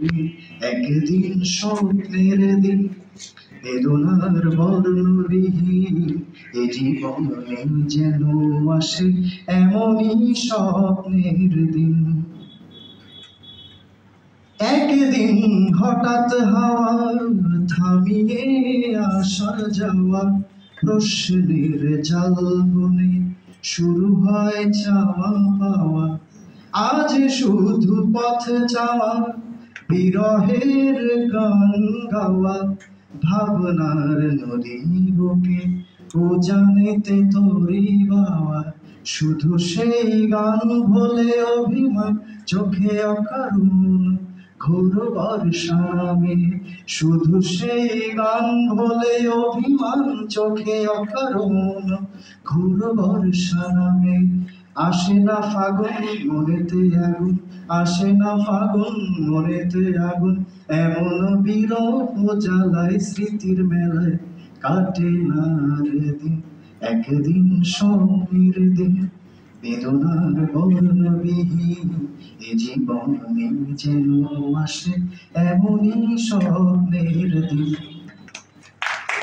দিন, একদিন স্বপ্নের দিন, বেদনার বর্ণবিহীন এ জীবনে যেন আসে এমনই স্বপ্নের দিন। একদিন হঠাৎ হাওয়া থামিয়ে আসা যাওয়া, প্রশ্নের জাল বুনে শুরু হয় চাওয়া পাওয়া। আজ শুধু পথ চাওয়া, বিরহের গান গাওয়া, ভাবনার নদী বুকে উজানেতে তরি বাওয়া। শুধু সেই গান ভোলে অভিমান, চোখে অকারণ ঘোর বর্ষা নামে। শুধু সেই গান ভোলে অভিমান, চোখে অকারণ ঘোর বর্ষা নামে। আসে না ফাগুন মনেতে আগুন, আসে না ফাগুন মনেতে আগুন, এমন বিরহ জ্বালায় স্মৃতির মেলায় কাটে না রে দিন। একদিন স্বপ্নের দিন, বেদনার বর্ণবিহীন এ জীবনে যেন আসে এমনই স্বপ্নের দিন।